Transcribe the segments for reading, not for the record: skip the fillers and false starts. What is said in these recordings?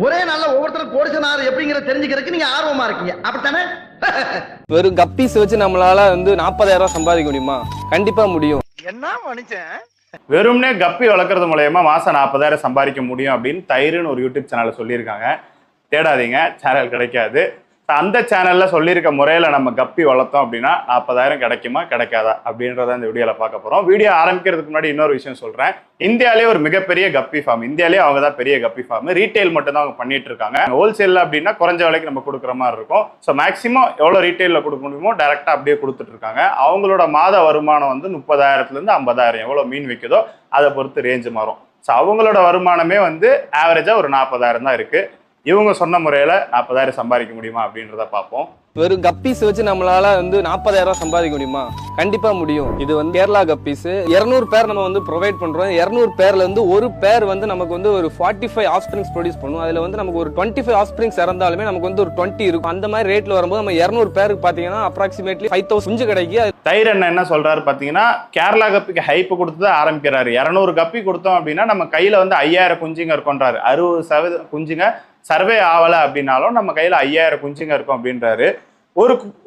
ஒரே நாள்ல ஒவ்வொருத்தரும் கோடிசனார் எப்படிங்கிற தெரிஞ்சுக்கிறதுக்கு நீங்க ஆர்வமா இருக்கீங்க, அப்படித்தானே? வெறும் கப்பீஸ் வச்சு நம்மளால 40,000 சம்பாதிக்க முடியுமா? கண்டிப்பா முடியும். என்ன மனுஷன் வெறும்னே கப்பி வளர்க்கறது மூலயமா மாசம் 40,000 சம்பாதிக்க முடியும் அப்படின்னு தயிர்னு ஒரு யூடியூப் சேனல்ல சொல்லியிருக்காங்க. தேடாதீங்க, சேனல் கிடைக்காது. அந்த சேனல்ல சொல்லியிருக்க முறையில நம்ம கப்பி வளர்த்தோம் அப்படின்னா 40,000 கிடைக்குமா கிடைக்காதா அப்படின்றத இந்த வீடியோல பார்க்க போறோம். வீடியோ ஆரம்பிக்கிறதுக்கு முன்னாடி இன்னொரு விஷயம் சொல்றேன். இந்தியாவிலே ஒரு மிகப்பெரிய கப்பி ஃபார்ம், இந்தியாவிலே அவங்க தான் பெரிய கப்பி ஃபார்ம். ரீட்டைல் மட்டும் தான் அவங்க பண்ணிட்டு இருக்காங்க. ஹோல்சேல் அப்படின்னா குறைஞ்ச விலைக்கு நம்ம கொடுக்குற மாதிரி இருக்கும். ஸோ மேக்ஸிமம் எவ்வளோ ரீட்டைலில் கொடுக்க முடியுமோ டேரெக்டாக அப்படியே கொடுத்துட்டு இருக்காங்க. அவங்களோட மாத வருமானம் 30,000 50,000 எவ்வளோ மீன் விற்குதோ அதை பொறுத்து ரேஞ்சு மாறும். ஸோ அவங்களோட வருமானமே ஆவரேஜாக ஒரு 40,000 தான் இருக்கு. இவங்க சொன்ன முறையில 40,000 சம்பாதிக்க முடியுமா அப்படின்றத பார்ப்போம். வெறும் கப்பீஸ் வச்சு நம்மளால 40,000 சம்பாதிக்க முடியுமா? கண்டிப்பா முடியும். இது கேரளா கப்பீஸ் 200 பேர் நம்ம ப்ரொவைட் பண்றோம். 200 பேர்ல ஒரு பேர் நமக்கு ஒரு 45 ஆஃப்ஸ்பிரிங்ஸ் ப்ரொடியூஸ் பண்ணும். அதுல நமக்கு ஒரு 25 ஆஃப்ஸ்பிரிங்ஸ் இறந்தாலுமே நமக்கு ஒரு 20 இருக்கும். அந்த மாதிரி ரேட்ல வரும்போது நம்ம 200 பேருக்கு பாத்தீங்கன்னா அப்ராக்சிமேட்லி 5,000 குஞ்சு கிடைக்கும். தயிர் என்ன சொல்றாரு பாத்தீங்கன்னா, கேரளா கப்பிக்கு ஹைப் கொடுத்து ஆரம்பிக்கிறாரு. 200 கப்பி கொடுத்தோம் அப்படின்னா நம்ம கையில 5,000 குஞ்சுங்க இருக்கும்ன்றாரு. 60% குஞ்சுங்க சர்வே ஆகலை அப்படின்னாலும் நம்ம கையில் 5,000 குஞ்சுங்க இருக்கும் அப்படின்றாரு.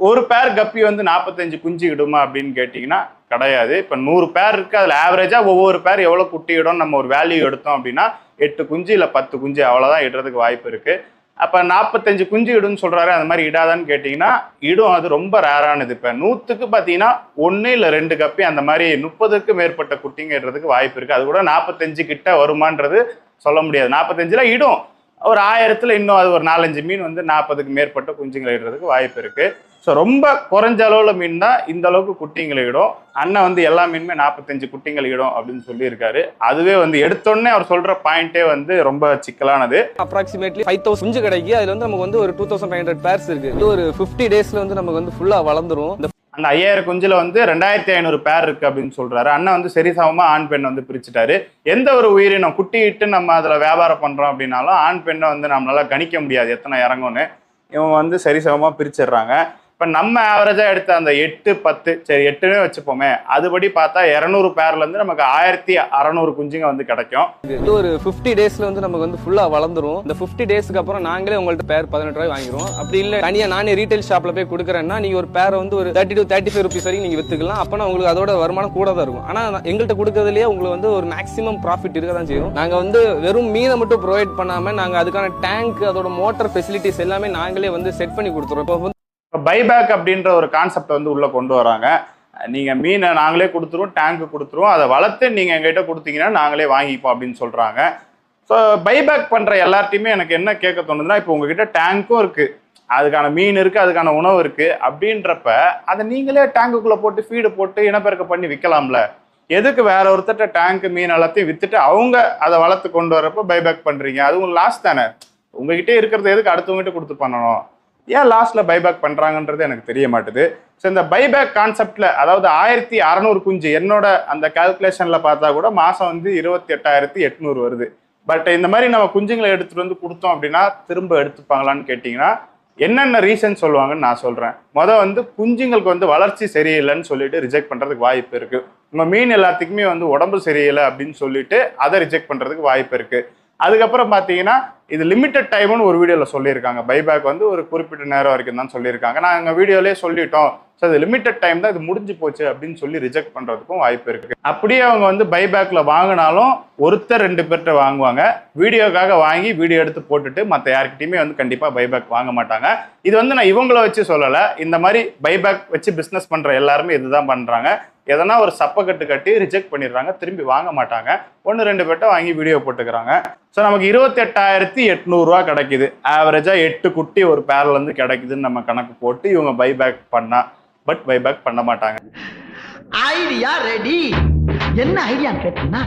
ஒரு பேர் கப்பி 45 குஞ்சு இடுமா அப்படின்னு கேட்டிங்கன்னா கிடையாது. இப்போ 100 பேர் இருக்குது, அதில் ஆவரேஜாக ஒவ்வொரு பேர் எவ்வளோ குட்டி இடும் நம்ம ஒரு வேல்யூ எடுத்தோம் அப்படின்னா 8 குஞ்சு இல்லை 10 குஞ்சு அவ்வளோதான் இடுறதுக்கு வாய்ப்பு இருக்குது. அப்போ 45 குஞ்சு இடுன்னு சொல்கிறாரு. அந்த மாதிரி இடாதான்னு கேட்டிங்கன்னா இடும். அது ரொம்ப ரேரானது. இப்போ 100க்கு பார்த்தீங்கன்னா 1 இல்லை 2 கப்பி அந்த மாதிரி 30க்கு மேற்பட்ட குட்டிங்க இடுறதுக்கு வாய்ப்பு இருக்குது. அது கூட 45 கிட்ட வருமானது சொல்ல முடியாது. 45ல் இடும். ஒரு 1000ல் இன்னும் அது ஒரு 4-5 மீன் 40க்கு மேற்பட்ட குஞ்சுங்களை இடுறதுக்கு வாய்ப்பு இருக்கு. ஸோ ரொம்ப குறைஞ்ச அளவுல மீன் தான் இந்த அளவுக்கு குட்டிங்களை இடும். அண்ணன் எல்லா மீனுமே 45 குட்டிங்களை இடும் அப்படின்னு சொல்லியிருக்காரு. அதுவே எடுத்தோடனே அவர் சொல்ற பாயிண்டே ரொம்ப சிக்கலானது. அப்ராக்சிமேட்லி 5,000 குஞ்சு கிடைக்கும். அதுல நமக்கு ஒரு 2,500 பேர்ஸ் இருக்கு. ஒரு 50 டேஸ்ல நமக்கு ஃபுல்லா வளர்ந்துரும். அந்த 5,000 குஞ்சுல 2,500 பேர் இருக்கு அப்படின்னு சொல்றாரு. அண்ணன் சரி சமமா ஆண் பெண் பிரிச்சுட்டாரு. எந்த ஒரு உயிரினம் குட்டி இட்டு நம்ம அதுல வியாபாரம் பண்றோம் அப்படின்னாலும் ஆண் பெண்ணை நம்மளால கணிக்க முடியாது எத்தனை இறங்கும்னு. இவங்க சரி சமமா பிரிச்சிடுறாங்க. இப்போ நம்ம ஆவரேஜா எடுத்த அந்த 8, 10 சரி 8ன்னு வச்சுப்போமே, அதுபடி பார்த்தா 200 பேர்ல நமக்கு 1,600 குஞ்சுங்க கிடைக்கும். இது ஒரு 50 டேஸ்ல நமக்கு ஃபுல்லா வளர்ந்துரும். இந்த 50 டேஸ்க்கு அப்புறம் நாங்களே உங்கள்ட்ட பேர் 18 ரூபாய் வாங்கிடுவோம். அப்படி இல்லை தனியா நானே ரீட்டைல் ஷாப்ல போய் கொடுக்குறேன்னா நீங்க ஒரு பேரை ஒரு 30 to 35 ருபீஸ் வரைக்கும் நீங்க வித்துக்கலாம். அப்பனா உங்களுக்கு அதோட வருமானம் கூட தான் இருக்கும். ஆனா எங்கள்கிட்ட கொடுக்கறதுலயே உங்களுக்கு ஒரு மேக்ஸிமம் ப்ராஃபிட் இருக்க தான் செய்யும். நாங்க வெறும் மீனை மட்டும் ப்ரொவைட் பண்ணாம நாங்க அதுக்கான டேங்க் அதோட மோட்டர் ஃபெசிலிட்டிஸ் எல்லாமே நாங்களே செட் பண்ணி கொடுத்துருவோம். இப்போ பைபேக் அப்படின்ற ஒரு கான்செப்ட் உள்ள கொண்டு வராங்க. நீங்க மீனை நாங்களே கொடுத்துருவோம், டேங்க் கொடுத்துருவோம், அதை வளர்த்து நீங்க எங்ககிட்ட கொடுத்தீங்கன்னா நாங்களே வாங்கிப்போம் அப்படின்னு சொல்றாங்க. ஸோ பைபேக் பண்ற எல்லார்ட்டையுமே எனக்கு என்ன கேட்க தோணுதுன்னா, இப்போ உங்ககிட்ட டேங்க்கும் இருக்கு, அதுக்கான மீன் இருக்கு, அதுக்கான உணவு இருக்கு அப்படின்றப்ப அதை நீங்களே டேங்குக்குள்ள போட்டு ஃபீடு போட்டு இனப்பெருக்கம் பண்ணி விற்கலாம்ல. எதுக்கு வேற ஒருத்தட்ட டேங்க் மீன் எல்லாத்தையும் வித்துட்டு அவங்க அதை வளர்த்து கொண்டு வரப்ப பைபேக் பண்றீங்க? அது உங்களுக்கு லாஸ் தானே. உங்ககிட்டே இருக்கிறது எதுக்கு அடுத்தவங்ககிட்ட கொடுத்து பண்ணணும்? ஏன் லாஸ்ட்ல பைபேக் பண்றாங்கன்றது எனக்கு தெரிய மாட்டுது. ஸோ இந்த பைபேக் கான்செப்ட்ல அதாவது 1,600 குஞ்சு என்னோட அந்த கால்குலேஷன்ல பார்த்தா கூட மாசம் 28,800 வருது. பட் இந்த மாதிரி நம்ம குஞ்சுங்களை எடுத்துட்டு கொடுத்தோம் அப்படின்னா திரும்ப எடுத்துப்பாங்களான்னு கேட்டிங்கன்னா என்னென்ன ரீசன் சொல்லுவாங்கன்னு நான் சொல்றேன். குஞ்சுங்களுக்கு வளர்ச்சி சரியில்லைன்னு சொல்லிட்டு ரிஜெக்ட் பண்றதுக்கு வாய்ப்பு இருக்கு. உங்க மீன் எல்லாத்துக்குமே உடம்பு சரியில்லை அப்படின்னு சொல்லிட்டு அதை ரிஜெக்ட் பண்றதுக்கு வாய்ப்பு இருக்கு. அதுக்கப்புறம் பார்த்தீங்கன்னா இது லிமிட்டட் டைம்னு ஒரு வீடியோவில் சொல்லியிருக்காங்க. பைபேக் ஒரு குறிப்பிட்ட நேரம் வரைக்கும் தான் சொல்லியிருக்காங்க. நான் எங்கள் வீடியோலேயே சொல்லிட்டோம். ஸோ இது லிமிட்டட் டைம் தான், இது முடிஞ்சு போச்சு அப்படின்னு சொல்லி ரிஜெக்ட் பண்ணுறதுக்கும் வாய்ப்பு இருக்குது. அப்படியே அவங்க பைபேக்கில் வாங்கினாலும் ஒருத்தர் 2 பேர்கிட்ட வாங்குவாங்க. வீடியோக்காக வாங்கி வீடியோ எடுத்து போட்டுட்டு மற்ற யார்கிட்டையுமே கண்டிப்பாக பைபேக் வாங்க மாட்டாங்க. இது நான் இவங்கள வச்சு சொல்லலை. இந்த மாதிரி பைபேக் வச்சு பிஸ்னஸ் பண்ணுற எல்லாருமே இதுதான் பண்ணுறாங்க. எதனா ஒரு சப்பக்கட்டு கட்டி ரிஜெக்ட் பண்ணிடுறாங்க, திரும்பி வாங்க மாட்டாங்க. 1-2 பேர்ட்ட வாங்கி வீடியோ போட்டுக்கிறாங்க. ஸோ நமக்கு 28,800 ரூபா கிடைக்குது. ஆவரேஜா 8 குட்டி ஒரு பேர்ல கிடைக்குதுன்னு நம்ம கணக்கு போட்டு இவங்க பைபேக் பண்ணா, பட் பைபேக் பண்ண மாட்டாங்க. Idea ready. என்ன ஐடியா கேட்டீங்கன்னா,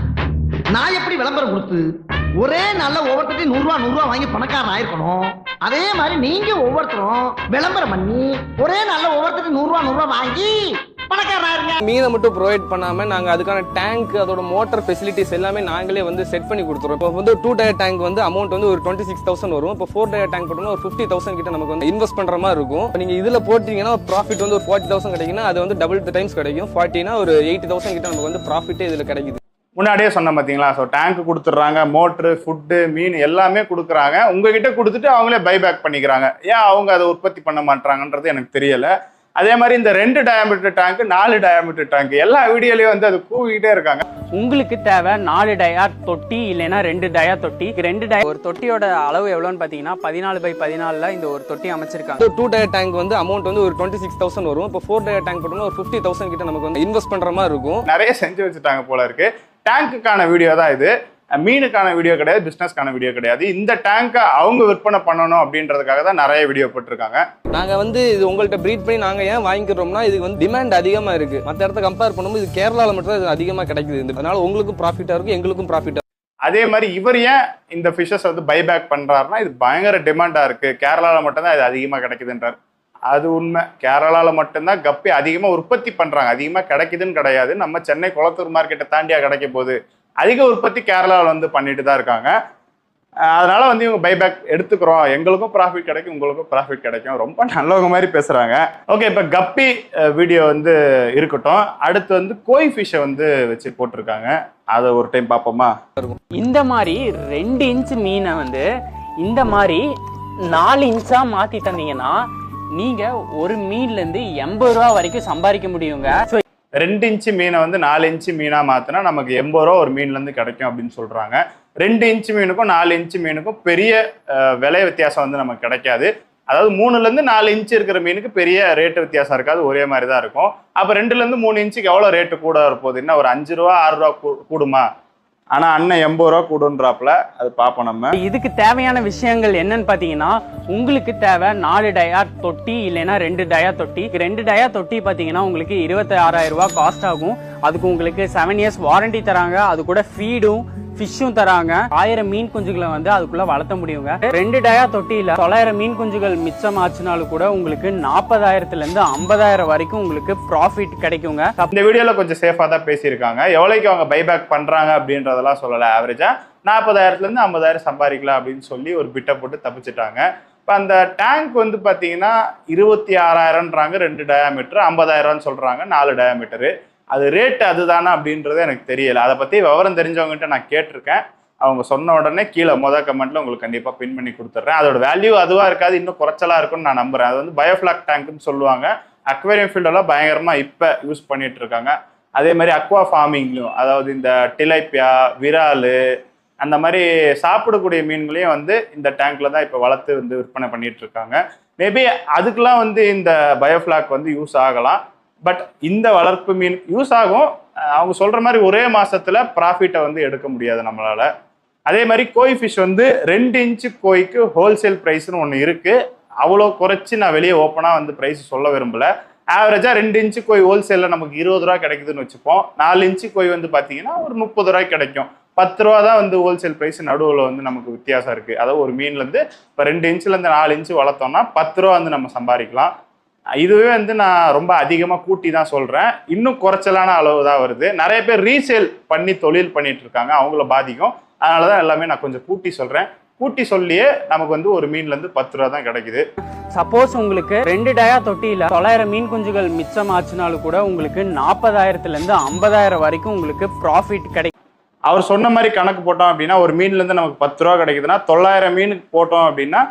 நான் எப்படி விளம்பரம் கொடுத்து ஒரே நாள்ல ஒவ்வொருத்தையும் 100 ரூபா வாங்கி பணக்காரன் ஆயிருக்கணும், அதே மாதிரி நீங்க ஒவ்வொருத்தரும் விளம்பரம் பண்ணி ஒரே நாள்ல ஒவ்வொருத்தையும் 100 ரூபா வாங்கி மீனை மட்டும் ப்ரொவைட் பண்ணாம நாங்க அதுக்கான டேங்க் அதோட மோட்டர் ஃபெசிலிட்டிஸ் எல்லாமே நாங்களே வந்து செட் பண்ணி கொடுத்துருவோம். இப்போ 2 டயர் டேங்க் அமௌண்ட் ஒரு 26,000 வரும். இப்போ 4 டயர் டேங்க் போட்டோம்னா ஒரு 50,000 கிட்ட நமக்கு இன்வெஸ்ட் பண்ற மாதிரி இருக்கும். நீங்க இதுல போட்டீங்கன்னா ப்ராஃபிட் ஒரு 40,000 கிடைக்குன்னா அது டபுள் டைம்ஸ் கிடைக்கும். 40னா ஒரு 80,000 கிட்ட நமக்கு ப்ராஃபிட்டே இதுல கிடைக்குது. முன்னாடியே சொன்ன பார்த்தீங்களா? ஸோ டேங்க் கொடுத்துட்றாங்க, மோட்ரு, ஃபுட்டு, மீன் எல்லாமே கொடுக்குறாங்க. உங்ககிட்ட கொடுத்துட்டு அவங்களே பைபேக் பண்ணிக்கிறாங்க. ஏன் அவங்க அதை உற்பத்தி பண்ண மாட்டாங்கன்றது எனக்கு தெரியலை. அதே மாதிரி இந்த 2 டயாமீட்டர் டேங்க், 4 டயாமீட்டர் டேங்க் எல்லா வீடியோலையும் வந்து அது கூவிக்கிட்டே இருக்காங்க. உங்களுக்கு தேவை 4 டயா தொட்டி இல்லைன்னா 2 டயா தொட்டி. 2 டயா ஒரு தொட்டியோட அளவு எவ்வளோன்னு பார்த்தீங்கன்னா 14x14 இந்த ஒரு தொட்டி அமைச்சிருக்காங்க. 2 டயர் டேங்க் வந்து அமௌண்ட் வந்து ஒரு 26,000 வரும். இப்போ 4 டயர் டேங்க் போட்டோம்னா ஒரு 50,000 கிட்ட நமக்கு வந்து இன்வெஸ்ட் பண்ற மாதிரி இருக்கும். நிறைய செஞ்சு வச்சுட்டாங்க போல இருக்கு. டேங்க்குக்கான வீடியோ தான் இது, மீனுக்கான வீடியோ கிடையாது, பிஸ்னஸ்க்கான வீடியோ கிடையாது. இந்த டேங்கை அவங்க விற்பனை பண்ணணும் அப்படின்றதுக்காக தான் நிறைய வீடியோ போட்டிருக்காங்க. நாங்க வந்து இது உங்கள்கிட்ட ப்ரீட் பண்ணி நாங்க ஏன் வாங்கிக்கிறோம்னா இதுக்கு வந்து டிமாண்ட் அதிகமா இருக்கு. மற்ற இடத்த கம்பேர் பண்ணும்போது இது கேரளால மட்டும் இது அதிகமா கிடைக்குது. அதனால உங்களுக்கும் ப்ராஃபிட்டா இருக்கும், எங்களுக்கும் ப்ராஃபிட்டா. அதே மாதிரி இவர் ஏன் இந்த ஃபிஷஸ் வந்து பைபேக் பண்றாருன்னா இது பயங்கர டிமாண்டா இருக்கு, கேரளால மட்டும்தான் இது அதிகமா கிடைக்குதுன்றார். அது உண்மை. கேரளால மட்டும்தான் கப்பி அதிகமா உற்பத்தி பண்றாங்க, அதிகமா கிடைக்குதுன்னு கிடையாது. நம்ம சென்னை குளத்தூர் மார்க்கெட்டை தாண்டியா கிடைக்க போகுது. அதிக உற்பத்தி கேரளாவில் வந்து பண்ணிட்டு தான் இருக்காங்க. அதனால வந்து இவங்க பைபேக் எடுத்துக்கிறோம், எங்களுக்கும் ப்ராஃபிட் கிடைக்கும், உங்களுக்கும் ப்ராஃபிட் கிடைக்கும். ரொம்ப நல்லவங்க மாதிரி பேசுறாங்க. ஓகே, இப்போ கப்பி வீடியோ வந்து இருக்கட்டும். அடுத்து வந்து கோய் ஃபிஷ்ஷை வந்து வச்சு போட்டிருக்காங்க. அதை ஒரு டைம் பார்ப்போமா? இந்த மாதிரி 2 இன்ச் மீனை வந்து இந்த மாதிரி 4 இன்ச்சா மாத்தி தந்தீங்கன்னா நீங்க ஒரு மீன்ல இருந்து 80 ரூபா வரைக்கும் சம்பாதிக்க முடியுங்க. 2 இன்ச்சு மீனை வந்து 4 இன்ச்சு மீனா மாத்தினா நமக்கு 80 ரூபா ஒரு மீன்ல இருந்து கிடைக்கும் அப்படின்னு சொல்றாங்க. 2 இன்ச்சு மீனுக்கும் 4 இன்ச்சு மீனுக்கும் பெரிய விலை வித்தியாசம் வந்து நமக்கு கிடைக்காது. அதாவது 3ல இருந்து 4 இன்ச்சு இருக்கிற மீனுக்கு பெரிய ரேட்டு வித்தியாசம் இருக்காது, ஒரே மாதிரி தான் இருக்கும். அப்ப 2ல இருந்து 3 இன்ச்சுக்கு எவ்வளவு ரேட்டு கூட இருப்போது? என்ன ஒரு 5 ரூபா 6 ரூபா கூடுமா? ஆனா அண்ணன் 80 ரூபா கூடுன்றாப்புல. அது பார்ப்போம் நம்ம. இதுக்கு தேவையான விஷயங்கள் என்னன்னு பாத்தீங்கன்னா, உங்களுக்கு தேவை 4 டயா தொட்டி இல்லைன்னா 2 டயா தொட்டி. 2 டயா தொட்டி பாத்தீங்கன்னா உங்களுக்கு 26,000 ரூபாய் காஸ்ட் ஆகும். அதுக்கு உங்களுக்கு 7 இயர்ஸ் வாரண்டி தராங்க. அது கூட ஃபீடும் ஃபிஷ்ஷும் தராங்க. 1000 மீன் குஞ்சுகளை வந்து அதுக்குள்ள வளர்த்த முடியுங்க. 2 டயா தொட்டியில 900 மீன் குஞ்சுகள் மிச்சம் ஆச்சுனாலும் கூட உங்களுக்கு 40,000ல இருந்து 50,000 வரைக்கும் உங்களுக்கு ப்ராஃபிட் கிடைக்குங்க. இந்த வீடியோல கொஞ்சம் சேஃபா தான் பேசியிருக்காங்க. எவ்வளவுக்கு அவங்க பைபேக் பண்றாங்க அப்படின்றதெல்லாம் சொல்லல. ஆவரேஜா 40,000ல இருந்து 50,000 சம்பாதிக்கலாம் அப்படின்னு சொல்லி ஒரு பிட்டை போட்டு தப்பிச்சிட்டாங்க. இப்போ அந்த டேங்க் வந்து பார்த்தீங்கன்னா 26,000ன்றாங்க 2 டயாமீட்டர், 50,000 சொல்றாங்க 4 டயாமீட்டரு. அது ரேட் அதுதானா அப்படின்றது எனக்கு தெரியல. அதை பற்றி விவரம் தெரிஞ்சவங்ககிட்ட நான் கேட்டிருக்கேன். அவங்க சொன்ன உடனே கீழே கமெண்ட்ல உங்களுக்கு கண்டிப்பாக பின் பண்ணி கொடுத்துட்றேன். அதோட வேல்யூ அதுவாக இருக்காது, இன்னும் குறைச்சலா இருக்கும்னு நான் நம்புறேன். அது வந்து பயோஃபிளாக் டேங்க்னு சொல்லுவாங்க. அக்வேரியம் ஃபீல்டெல்லாம் பயங்கரமாக இப்போ யூஸ் பண்ணிட்டு இருக்காங்க. அதே மாதிரி அக்வா ஃபார்மிங்லையும், அதாவது இந்த டிலைப்பியா, விராலு, அந்த மாதிரி சாப்பிடக்கூடிய மீன்களையும் வந்து இந்த டேங்க்ல தான் இப்போ வளர்த்து வந்து விற்பனை பண்ணிட்டு இருக்காங்க. மேபி அதுக்கெல்லாம் வந்து இந்த பயோஃபிளாக் வந்து யூஸ் ஆகலாம். பட் இந்த வளர்ப்பு மீன் யூஸ் ஆகும். அவங்க சொல்ற மாதிரி ஒரே மாசத்துல ப்ராஃபிட்டை வந்து எடுக்க முடியாது நம்மளால. அதே மாதிரி கோய் ஃபிஷ் வந்து 2 இன்ச்சு கோய்க்கு ஹோல்சேல் ப்ரைஸ்னு ஒன்று இருக்கு. அவ்வளோ குறைச்சி நான் வெளியே ஓப்பனாக வந்து ப்ரைஸ் சொல்ல விரும்பல. ஆவரேஜா 2 இன்ச்சு கோய் ஹோல்சேலில் நமக்கு 20 ரூபா கிடைக்குதுன்னு வச்சுப்போம். 4 இன்ச்சு கோய் வந்து பார்த்தீங்கன்னா ஒரு 30 ரூபாய்க்கு கிடைக்கும். 10 ரூபா தான் வந்து ஹோல்சேல் ப்ரைஸ் நடுவில் வந்து நமக்கு வித்தியாசம் இருக்கு. அதாவது ஒரு மீன்லேருந்து இப்போ 2 இன்ச்சுலேருந்து 4 இன்ச்சு வளர்த்தோம்னா 10 ரூபா வந்து நம்ம சம்பாதிக்கலாம். இதுவே வந்து நான் ரொம்ப அதிகமாக கூட்டி தான் சொல்றேன். இன்னும் குறைச்சலான அளவு தான் வருது. நிறைய பேர் ரீசேல் பண்ணி தொழில் பண்ணிட்டு இருக்காங்க, அவங்கள பாதிக்கும். அதனால தான் எல்லாமே நான் கொஞ்சம் கூட்டி சொல்றேன். கூட்டி சொல்லியே நமக்கு வந்து ஒரு மீன்ல இருந்து 10 ரூபா தான் கிடைக்குது. சப்போஸ் உங்களுக்கு 2 டயா தொட்டியில 900 மீன் குஞ்சுகள் மிச்சம் ஆச்சுனாலும் கூட உங்களுக்கு 40,000ல இருந்து 50,000 வரைக்கும் உங்களுக்கு ப்ராஃபிட் கிடைக்கும். அவர் சொன்ன மாதிரி கணக்கு போட்டோம் அப்படின்னா ஒரு மீன்ல இருந்து நமக்கு 10 ரூபா கிடைக்குதுன்னா 900 மீனுக்கு போட்டோம் அப்படின்னா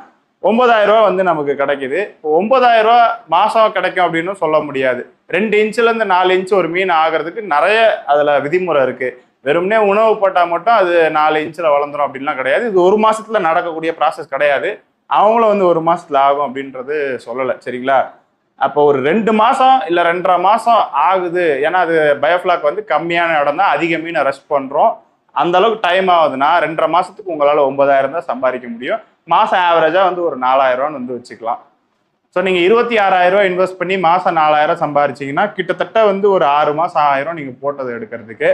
9,000 ரூபா வந்து நமக்கு கிடைக்குது. இப்போ 9,000 ரூபா மாசம் கிடைக்கும் அப்படின்னு சொல்ல முடியாது. 2 இன்ச்சுல இருந்து 4 இன்ச்சு ஒரு மீன் ஆகிறதுக்கு நிறைய அதுல விதிமுறை இருக்கு. வெறும்னே உணவு போட்டால் மட்டும் அது 4 இன்ச்சில் வளர்ந்துடும் அப்படின்லாம் கிடையாது. இது ஒரு மாசத்துல நடக்கக்கூடிய ப்ராசஸ் கிடையாது. அவங்களும் வந்து ஒரு மாசத்துல ஆகும் அப்படின்றது சொல்லலை, சரிங்களா? அப்போ ஒரு 2 மாசம் இல்லை 2.5 மாசம் ஆகுது. ஏன்னா அது பயோஃபிளாக் வந்து கம்மியான இடம் தான், அதிக மீனை ரெஸ்ட் பண்றோம். அந்த அளவுக்கு டைம் ஆகுதுன்னா 2.5 மாசத்துக்கு உங்களால் 9,000 தான் சம்பாதிக்க முடியும். மாசம் ஆவரேஜா வந்து ஒரு 4,000 ரூபான்னு வந்து வச்சுக்கலாம். ஸோ நீங்க 26,000 ரூபாய் இன்வெஸ்ட் பண்ணி மாசம் 4,000 சம்பாரிச்சிங்கன்னா கிட்டத்தட்ட வந்து ஒரு 6 மாசம் 1000 நீங்க போட்டதை எடுக்கிறதுக்கு.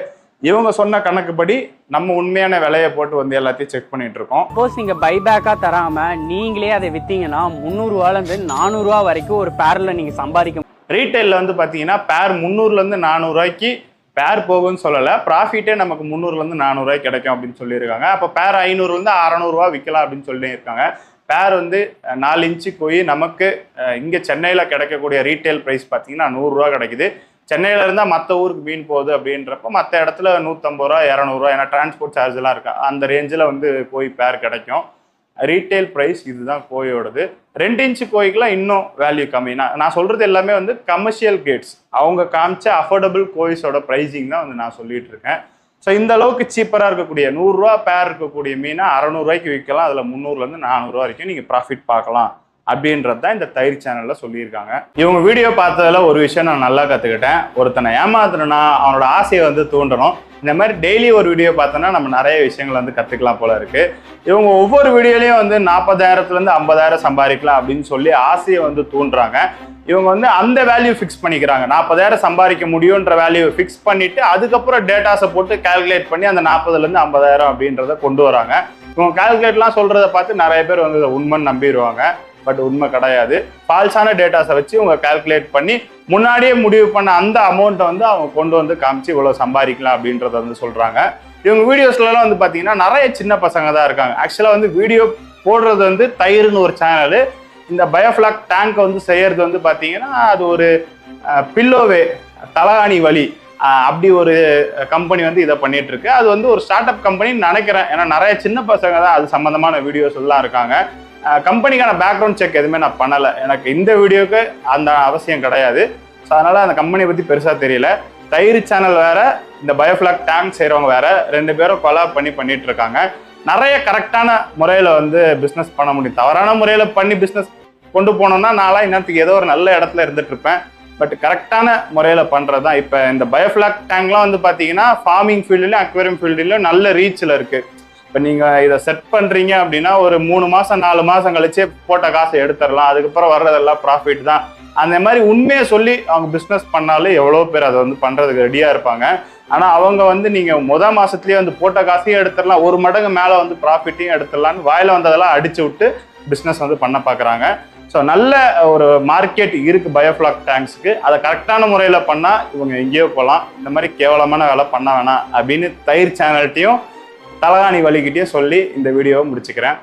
இவங்க சொன்ன கணக்குப்படி நம்ம உண்மையான விலையை போட்டு வந்து எல்லாத்தையும் செக் பண்ணிட்டு இருக்கோம். சப்போஸ் நீங்க பைபேக்கா தராம நீங்களே அதை வித்தீங்கன்னா 300 ரூபாயில இருந்து 400 ரூபா வரைக்கும் ஒரு பேர்ல நீங்க சம்பாதிக்க. ரீட்டைல்ல வந்து பாத்தீங்கன்னா பேர் 300ல இருந்து 400 ரூபாய்க்கு பேர் போகும்னு சொல்லலை. ப்ராஃபிட்டே நமக்கு 300ல இருந்து 400 ரூபாய்க்கு கிடைக்கும் அப்படின்னு சொல்லியிருக்காங்க. அப்போ பேர் 500ல இருந்து 600 ரூபா விற்கலாம் அப்படின்னு சொல்லியிருக்காங்க. பேர் வந்து 4 இன்ச்சு கோய் நமக்கு இங்கே சென்னையில் கிடைக்கக்கூடிய ரீட்டைல் ப்ரைஸ் பார்த்தீங்கன்னா 100 ரூபா கிடைக்குது. சென்னையில இருந்தால் மற்ற ஊருக்கு மீன் போகுது அப்படின்றப்ப மற்ற இடத்துல 150 ரூபா 200 ரூபா, ஏன்னா டிரான்ஸ்போர்ட் சார்ஜ்லாம் இருக்கா அந்த ரேஞ்சில் வந்து கோய் பேர் கிடைக்கும். ரீட்டைல் ப்ரைஸ் இதுதான் கோயோடது. 2 இன்ச்சு கோய்க்குலாம் இன்னும் வேல்யூ கம்மி. நான் சொல்றது எல்லாமே வந்து கமர்ஷியல் கேட்ஸ், அவங்க காமிச்ச அஃபோர்டபுள் கோய்ஸோட ப்ரைஸிங் தான் வந்து நான் சொல்லிட்டு இருக்கேன். ஸோ இந்த அளவுக்கு சீப்பராக இருக்கக்கூடிய 100 ரூபா பேர் இருக்கக்கூடிய மீனை 600 ரூபாய்க்கு விற்கலாம். அதில் 300லேருந்து 400 ரூபா வரைக்கும் நீங்கள் ப்ராஃபிட் பார்க்கலாம் அப்படின்றது தான் இந்த தயிர் சேனலில் சொல்லியிருக்காங்க. இவங்க வீடியோ பார்த்ததுல ஒரு விஷயம் நான் நல்லா கற்றுக்கிட்டேன். ஒருத்தனை ஏமாத்தணும்னா அவனோட ஆசையை வந்து தூண்டணும். இந்த மாதிரி டெய்லி ஒரு வீடியோ பார்த்தோன்னா நம்ம நிறைய விஷயங்கள் வந்து கற்றுக்கலாம் போல இருக்கு. இவங்க ஒவ்வொரு வீடியோலையும் வந்து 40,000லேருந்து 50,000 சம்பாதிக்கலாம் அப்படின்னு சொல்லி ஆசையை வந்து தூண்டுறாங்க. இவங்க வந்து அந்த வேல்யூ ஃபிக்ஸ் பண்ணிக்கிறாங்க. 40,000 சம்பாதிக்க முடியுன்ற வேல்யூ ஃபிக்ஸ் பண்ணிட்டு அதுக்கப்புறம் டேட்டாஸை போட்டு கால்குலேட் பண்ணி அந்த 40,000லேருந்து 50,000 அப்படின்றத கொண்டு வராங்க. இவங்க கால்குலேட்லாம் சொல்றதை பார்த்து நிறைய பேர் வந்து உண்மைன்னு நம்பிடுவாங்க. பட் உண்மை கிடையாது. ஃபால்ஸான டேட்டாஸை வச்சு இவங்க கால்குலேட் பண்ணி முன்னாடியே முடிவு பண்ண அந்த அமௌண்ட்டை வந்து அவங்க கொண்டு வந்து காமிச்சு இவ்வளோ சம்பாதிக்கலாம் அப்படின்றத வந்து சொல்றாங்க. இவங்க வீடியோஸ்லாம் வந்து பார்த்தீங்கன்னா நிறைய சின்ன பசங்க தான் இருக்காங்க. ஆக்சுவலாக வந்து வீடியோ போடுறது வந்து தயிர்னு ஒரு சேனலு. இந்த பயோஃப்ளாக் டேங்கை வந்து செய்யறது வந்து பார்த்தீங்கன்னா அது ஒரு பில்லோவே தலகாணி வலி அப்படி ஒரு கம்பெனி வந்து இதை பண்ணிட்டு இருக்கு. அது வந்து ஒரு ஸ்டார்ட் அப் கம்பெனின்னு நினைக்கிறேன். ஏன்னா நிறைய சின்ன பசங்க தான் அது சம்பந்தமான வீடியோஸ் எல்லாம் இருக்காங்க. கம்பெனிக்கான பேக்ரவுண்ட் செக் எதுவுமே நான் பண்ணலை. எனக்கு இந்த வீடியோக்கு அந்த அவசியம் கிடையாது. ஸோ அதனால அந்த கம்பெனியை பற்றி பெருசாக தெரியல. தயிர் சேனல் வேற, இந்த பயோஃப்ளாக் டேங்க் செய்கிறவங்க வேற, 2 பேரும் கொலாப் பண்ணிட்டு இருக்காங்க. நிறைய கரெக்டான முறையில் வந்து பிஸ்னஸ் பண்ண முடியும். தவறான முறையில் பண்ணி பிஸ்னஸ் கொண்டு போனோம்னா நான்லாம் இன்னத்துக்கு ஏதோ ஒரு நல்ல இடத்துல இருந்துட்டு இருப்பேன். பட் கரெக்டான முறையில் பண்ணுறது தான். இப்போ இந்த பயோஃப்ளாக் டேங்க்லாம் வந்து பார்த்தீங்கன்னா ஃபார்மிங் ஃபீல்டுலையும் அக்வேரியம் ஃபீல்டுலையும் நல்ல ரீச்சில் இருக்குது. இப்போ நீங்கள் இதை செட் பண்ணுறீங்க அப்படின்னா ஒரு 3 மாதம் 4 மாதம் கழிச்சே போட்ட காசை எடுத்துடலாம். அதுக்கப்புறம் வர்றதெல்லாம் ப்ராஃபிட் தான். அந்த மாதிரி உண்மையை சொல்லி அவங்க பிஸ்னஸ் பண்ணாலும் எவ்வளோ பேர் அதை வந்து பண்ணுறதுக்கு ரெடியாக இருப்பாங்க. ஆனால் அவங்க வந்து நீங்கள் மாதத்துலேயே வந்து போட்ட காசையும் எடுத்துடலாம், 1 மடங்கு மேலே வந்து ப்ராஃபிட்டையும் எடுத்துடலான்னு வாயில் வந்ததெல்லாம் அடிச்சு விட்டு பிஸ்னஸ் வந்து பண்ண பார்க்குறாங்க. ஸோ நல்ல ஒரு மார்க்கெட் இருக்குது பயோஃப்ளாக் டேங்க்ஸுக்கு. அதை கரெக்டான முறையில் பண்ணால் இவங்க எங்கேயோ போகலாம். இந்த மாதிரி கேவலமான வேலை பண்ண வேணாம் அப்படின்னு தயிர் சேனல்கிட்டையும் தலகாணி வலிக்கிட்டே சொல்லி இந்த வீடியோவை முடிச்சுக்கிறேன்.